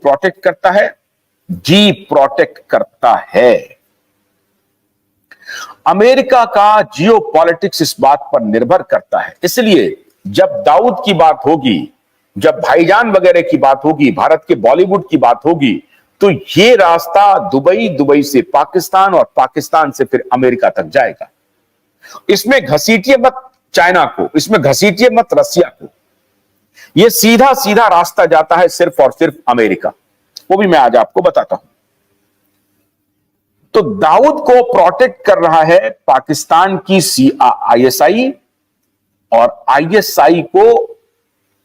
Protect करता है? जी, protect करता है। अमेरिका का जियो पॉलिटिक्स इस बात पर निर्भर करता है। इसलिए जब दाऊद की बात होगी, जब भाईजान वगैरह की बात होगी, भारत के बॉलीवुड की बात होगी, तो ये रास्ता दुबई, दुबई से पाकिस्तान और पाकिस्तान से फिर अमेरिका तक जाएगा। इसमें घसीटिए मत चाइना को, इसमें घसीटिए मत रसिया को। यह सीधा सीधा रास्ता जाता है सिर्फ और सिर्फ अमेरिका। वो भी मैं आज आपको बताता हूं। तो दाऊद को प्रोटेक्ट कर रहा है पाकिस्तान की आईएसआई, और आईएसआई को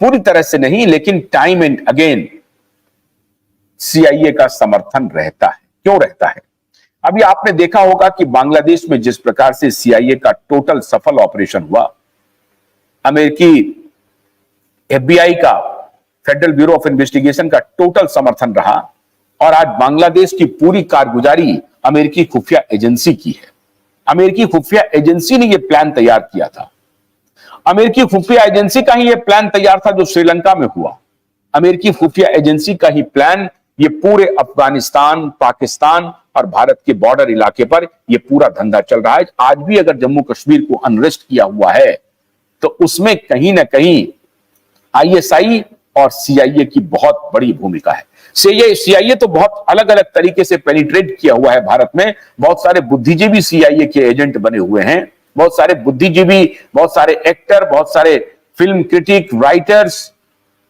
पूरी तरह से नहीं, लेकिन टाइम एंड अगेन सीआईए का समर्थन रहता है। क्यों रहता है? अभी आपने देखा होगा कि बांग्लादेश में जिस प्रकार से सीआईए का टोटल सफल ऑपरेशन हुआ, अमेरिकी एफबीआई का, फेडरल ब्यूरो ऑफ इन्वेस्टिगेशन का टोटल समर्थन रहा, और आज बांग्लादेश की पूरी कारगुजारी अमेरिकी खुफिया एजेंसी की है। अमेरिकी खुफिया एजेंसी ने यह प्लान तैयार किया था। अमेरिकी खुफिया एजेंसी का ही यह प्लान तैयार था जो श्रीलंका में हुआ। अमेरिकी खुफिया एजेंसी का ही प्लान ये पूरे अफगानिस्तान, पाकिस्तान और भारत के बॉर्डर इलाके पर यह पूरा धंधा चल रहा है। आज भी अगर जम्मू कश्मीर को अनरेस्ट किया हुआ है तो उसमें कहीं ना कहीं आईएसआई और सीआईए की बहुत बड़ी भूमिका है। सीआईए तो बहुत अलग अलग तरीके से पेनिट्रेट किया हुआ है भारत में। बहुत सारे बुद्धिजीवी सीआईए के एजेंट बने हुए हैं, बहुत सारे बुद्धिजीवी, बहुत सारे एक्टर, बहुत सारे फिल्म क्रिटिक, राइटर्स,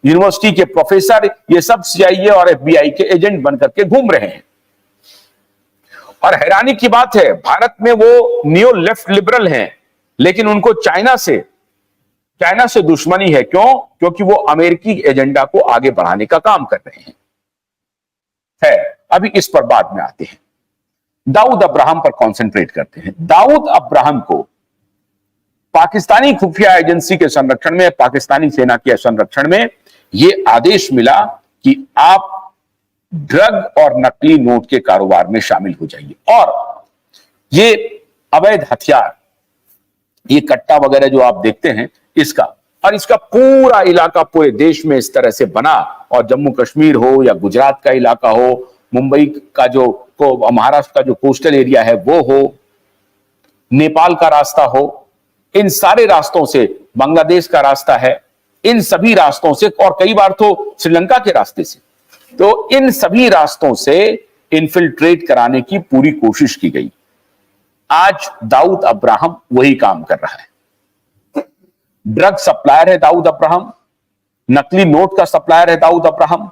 यूनिवर्सिटी के प्रोफेसर, ये सब सीआईए और एफबीआई के एजेंट बनकर के घूम रहे हैं। और हैरानी की बात है, भारत में वो नियो लेफ्ट लिबरल हैं, लेकिन उनको चाइना से दुश्मनी है। क्यों? क्योंकि वो अमेरिकी एजेंडा को आगे बढ़ाने का काम कर रहे हैं। अभी इस पर बाद में आते हैं। दाऊद अब्राहम पर कंसंट्रेट करते हैं। दाऊद अब्राहम को पाकिस्तानी खुफिया एजेंसी के संरक्षण में, पाकिस्तानी सेना के संरक्षण में यह आदेश मिला कि आप ड्रग और नकली नोट के कारोबार में शामिल हो जाइए, और ये अवैध हथियार, ये कट्टा वगैरह जो आप देखते हैं इसका पूरा इलाका पूरे देश में इस तरह से बना, और जम्मू कश्मीर हो या गुजरात का इलाका हो, मुंबई का महाराष्ट्र का जो कोस्टल एरिया है वो हो, नेपाल का रास्ता हो, इन सारे रास्तों से, बांग्लादेश का रास्ता है, इन सभी रास्तों से, और कई बार तो श्रीलंका के रास्ते से, तो इन सभी रास्तों से इन्फिल्ट्रेट कराने की पूरी कोशिश की गई। आज दाऊद अब्राहम वही काम कर रहा है। ड्रग सप्लायर है दाऊद अब्राहम, नकली नोट का सप्लायर है दाऊद अब्राहम,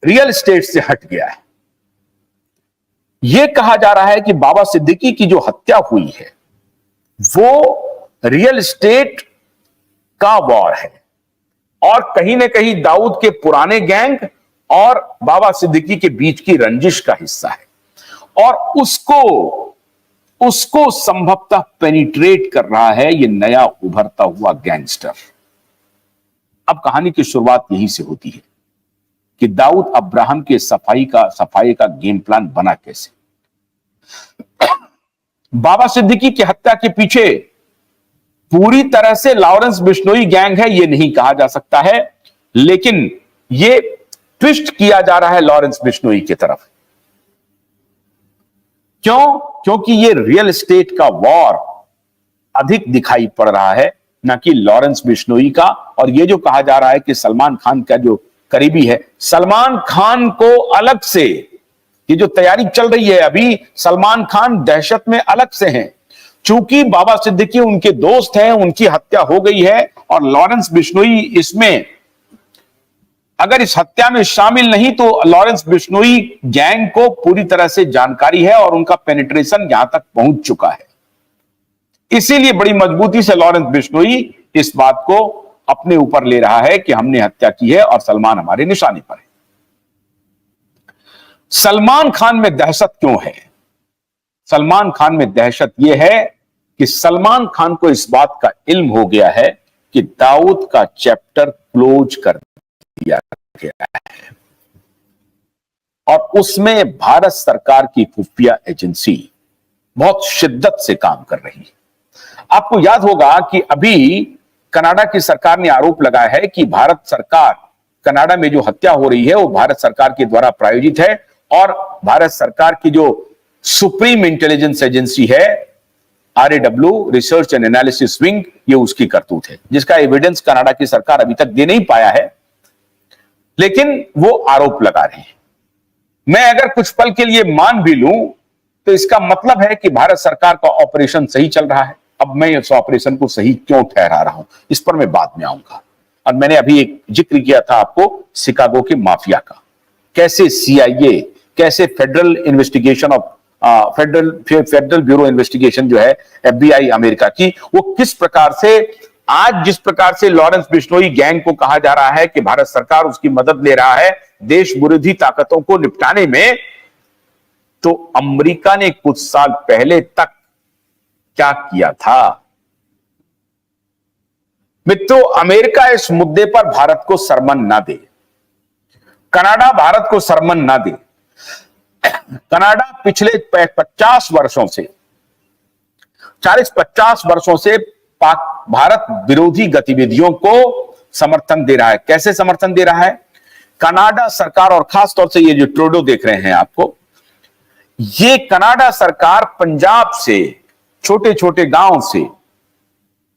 रियल एस्टेट से हट गया है। यह कहा जा रहा है कि बाबा सिद्दीकी की जो हत्या हुई है वो रियल एस्टेट का वॉर है, और कहीं ना कहीं दाऊद के पुराने गैंग और बाबा सिद्दीकी के बीच की रंजिश का हिस्सा है, और उसको संभवतः पेनिट्रेट कर रहा है ये नया उभरता हुआ गैंगस्टर। अब कहानी की शुरुआत यहीं से होती है कि दाऊद अब्राहम के सफाई का गेम प्लान बना कैसे। बाबा सिद्दीकी की हत्या के पीछे पूरी तरह से लॉरेंस बिश्नोई गैंग है ये नहीं कहा जा सकता है, लेकिन ये ट्विस्ट किया जा रहा है लॉरेंस बिश्नोई की तरफ। क्यों? क्योंकि ये रियल एस्टेट का वॉर अधिक दिखाई पड़ रहा है, ना कि लॉरेंस बिश्नोई का। और ये जो कहा जा रहा है कि सलमान खान का जो करीबी है, सलमान खान को अलग से, ये जो तैयारी चल रही है अभी, सलमान खान दहशत में अलग से हैं। चूंकि बाबा सिद्दीकी उनके दोस्त हैं, उनकी हत्या हो गई है, और लॉरेंस बिश्नोई इसमें, अगर इस हत्या में शामिल नहीं, तो लॉरेंस बिश्नोई गैंग को पूरी तरह से जानकारी है और उनका पेनिट्रेशन यहां तक पहुंच चुका है। इसीलिए बड़ी मजबूती से लॉरेंस बिश्नोई इस बात को अपने ऊपर ले रहा है कि हमने हत्या की है और सलमान हमारे निशाने पर है। सलमान खान में दहशत क्यों है? सलमान खान में दहशत यह है कि सलमान खान को इस बात का इल्म हो गया है कि दाऊद का चैप्टर क्लोज कर दिया गया है, और उसमें भारत सरकार की खुफिया एजेंसी बहुत शिद्दत से काम कर रही है। आपको याद होगा कि अभी कनाडा की सरकार ने आरोप लगाया है कि भारत सरकार कनाडा में जो हत्या हो रही है वो भारत सरकार के द्वारा प्रायोजित है और भारत सरकार की जो सुप्रीम इंटेलिजेंस एजेंसी है RAW, research and analysis wing, ये उसकी करतूत है, जिसका एविडेंस कनाडा की सरकार अभी तक दे नहीं पाया है, लेकिन वो आरोप लगा रहे हैं। मैं अगर कुछ पल के लिए मान भी लूं तो इसका मतलब है कि भारत सरकार का ऑपरेशन सही चल रहा है। अब मैं इस ऑपरेशन को सही क्यों ठहरा रहा हूं, इस पर मैं बाद में आऊंगा। और मैंने अभी एक जिक्र किया था आपको शिकागो के माफिया का, कैसे CIA, कैसे federal investigation of federal bureau investigation जो है FBI अमेरिका की, वो किस प्रकार से आज जिस प्रकार से लॉरेंस बिश्नोई गैंग को कहा जा रहा है कि भारत सरकार उसकी मदद ले रहा है देश विरोधी ताकतों को निपटाने में, तो अमेरिका ने कुछ साल पहले तक क्या किया था? मित्रों, अमेरिका इस मुद्दे पर भारत को सरमन ना दे, कनाडा भारत को सरमन ना दे। कनाडा पिछले 50 वर्षों से 40-50 वर्षों से भारत विरोधी गतिविधियों को समर्थन दे रहा है। कैसे समर्थन दे रहा है? कनाडा सरकार, और खास तौर से ये जो ट्रूडो देख रहे हैं आपको, ये कनाडा सरकार पंजाब से, छोटे छोटे गांव से,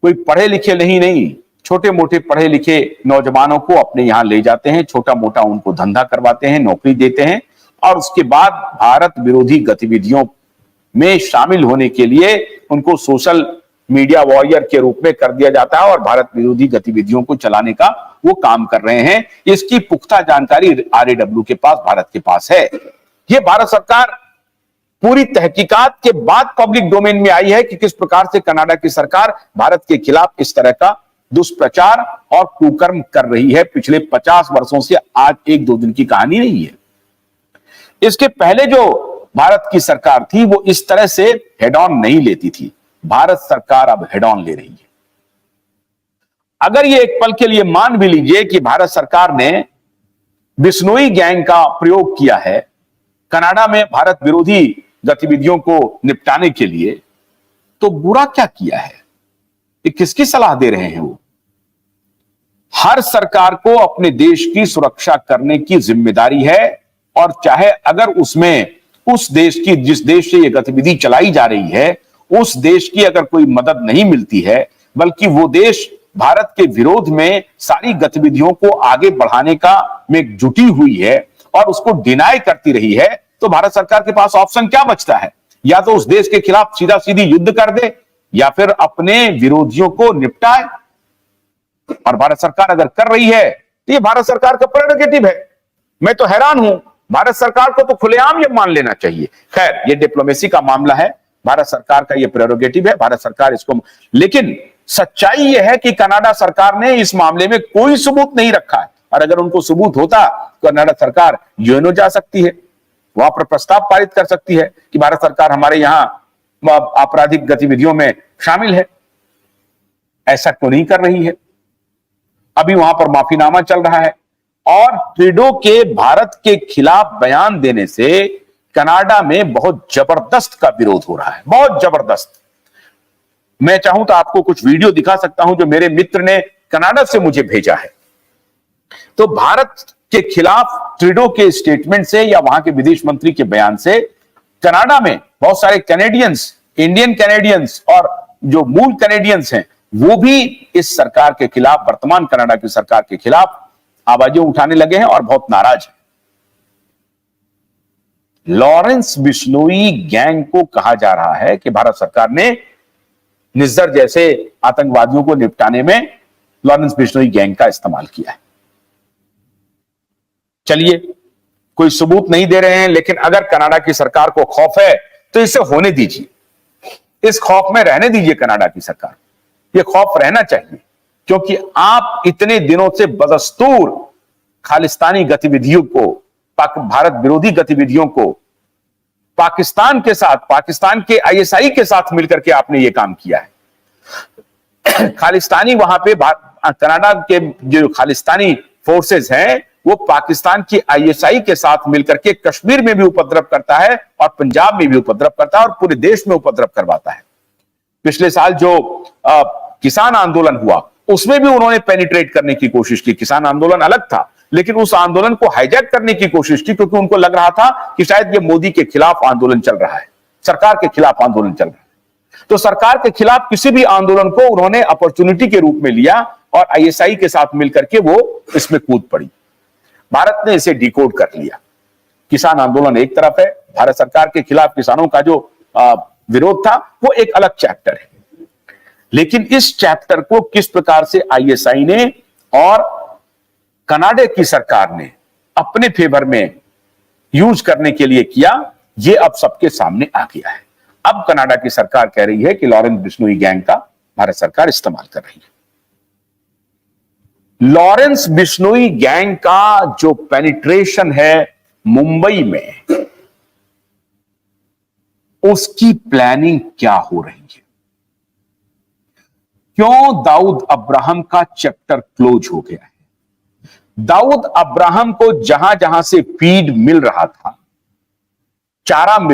कोई पढ़े लिखे नहीं, छोटे मोटे पढ़े लिखे नौजवानों को अपने यहां ले जाते हैं, छोटा मोटा उनको धंधा करवाते हैं, नौकरी देते हैं, और उसके बाद भारत विरोधी गतिविधियों में शामिल होने के लिए उनको सोशल मीडिया वॉरियर के रूप में कर दिया जाता है और भारत विरोधी गतिविधियों को चलाने का वो काम कर रहे हैं। इसकी पुख्ता जानकारी RAW के पास, भारत के पास है। ये भारत सरकार पूरी तहकीकात के बाद पब्लिक डोमेन में आई है कि किस प्रकार से कनाडा की सरकार भारत के खिलाफ इस तरह का दुष्प्रचार और कुकर्म कर रही है पिछले 50 वर्षों से। आज एक दो दिन की कहानी नहीं है। इसके पहले जो भारत की सरकार थी वो इस तरह से हेड ऑन नहीं लेती थी। भारत सरकार अब हेड ऑन ले रही है। अगर ये एक पल के लिए मान भी लीजिए कि भारत सरकार ने बिश्नोई गैंग का प्रयोग किया है कनाडा में भारत विरोधी गतिविधियों को निपटाने के लिए, तो बुरा क्या किया है? ये किसकी सलाह दे रहे हैं वो? हर सरकार को अपने देश की सुरक्षा करने की जिम्मेदारी है, और चाहे अगर उसमें उस देश की, जिस देश से ये गतिविधि चलाई जा रही है, उस देश की अगर कोई मदद नहीं मिलती है, बल्कि वो देश भारत के विरोध में सारी गतिविधियों को आगे बढ़ाने का में जुटी हुई है और उसको डिनाई करती रही है, तो भारत सरकार के पास ऑप्शन क्या बचता है? या तो उस देश के खिलाफ सीधा सीधी युद्ध कर दे या फिर अपने विरोधियों को निपटाए। और भारत सरकार अगर कर रही है तो ये भारत सरकार का प्रेरोगेटिव है। मैं तो हैरान हूं, भारत सरकार को तो खुलेआम ये मान लेना चाहिए। खैर, ये डिप्लोमेसी का मामला है, भारत सरकार का ये प्रेरोगेटिव है, भारत सरकार इसको, लेकिन सच्चाई यह है कि कनाडा सरकार ने इस मामले में कोई सबूत नहीं रखा है। और अगर उनको सबूत होता तो कनाडा सरकार यूएनओ जा सकती है, वहां पर प्रस्ताव पारित कर सकती है कि भारत सरकार हमारे यहां आपराधिक गतिविधियों में शामिल है। ऐसा क्यों नहीं कर रही है? अभी वहां पर माफीनामा चल रहा है और ट्रूडो के भारत के खिलाफ बयान देने से कनाडा में बहुत जबरदस्त का विरोध हो रहा है, बहुत जबरदस्त। मैं चाहूं तो आपको कुछ वीडियो दिखा सकता हूं जो मेरे मित्र ने कनाडा से मुझे भेजा है। तो भारत के खिलाफ ट्रूडो के स्टेटमेंट से या वहां के विदेश मंत्री के बयान से कनाडा में बहुत सारे कैनेडियंस, इंडियन कैनेडियंस और जो मूल कैनेडियंस हैं, वो भी इस सरकार के खिलाफ, वर्तमान कनाडा की सरकार के खिलाफ आवाजें उठाने लगे हैं और बहुत नाराज हैं। लॉरेंस बिश्नोई गैंग को कहा जा रहा है कि भारत सरकार ने निज्जर जैसे आतंकवादियों को निपटाने में लॉरेंस बिश्नोई गैंग का इस्तेमाल किया है। चलिए, कोई सबूत नहीं दे रहे हैं, लेकिन अगर कनाडा की सरकार को खौफ है तो इसे होने दीजिए, इस खौफ में रहने दीजिए कनाडा की सरकार। यह खौफ रहना चाहिए, क्योंकि आप इतने दिनों से बदस्तूर खालिस्तानी गतिविधियों को, भारत विरोधी गतिविधियों को पाकिस्तान के साथ, पाकिस्तान के ISI के साथ मिलकर के आपने यह काम किया है। खालिस्तानी वहां पे कनाडा के जो खालिस्तानी फोर्सेस हैं वो पाकिस्तान की ISI के साथ मिलकर के कश्मीर में भी उपद्रव करता है और पंजाब में भी उपद्रव करता है और पूरे देश में उपद्रव करवाता है। पिछले साल जो किसान आंदोलन हुआ उसमें भी उन्होंने पेनिट्रेट करने की कोशिश की। किसान आंदोलन अलग था, लेकिन उस आंदोलन को हाईजैक करने की कोशिश की, क्योंकि उनको लग रहा था कि शायद ये मोदी के खिलाफ आंदोलन चल रहा है, सरकार के खिलाफ आंदोलन चल रहा है। तो सरकार के खिलाफ किसी भी आंदोलन को उन्होंने अपॉर्चुनिटी के रूप में लिया और आईएसआई के साथ मिलकर के वो इसमें कूद पड़ी। भारत ने इसे डिकोड कर लिया। किसान आंदोलन एक तरफ है, भारत सरकार के खिलाफ किसानों का जो विरोध था वो एक अलग चैप्टर है, लेकिन इस चैप्टर को किस प्रकार से आईएसआई ने और कनाडा की सरकार ने अपने फेवर में यूज करने के लिए किया, ये अब सबके सामने आ गया है। अब कनाडा की सरकार कह रही है कि लॉरेंस बिश्नोई गैंग का भारत सरकार इस्तेमाल कर रही है। लॉरेंस बिश्नोई गैंग का जो पेनिट्रेशन है मुंबई में, उसकी प्लानिंग क्या हो रही है? क्यों दाऊद अब्राहम का चैप्टर क्लोज हो गया है? दाऊद अब्राहम को जहां जहां से फीड मिल रहा था, चारा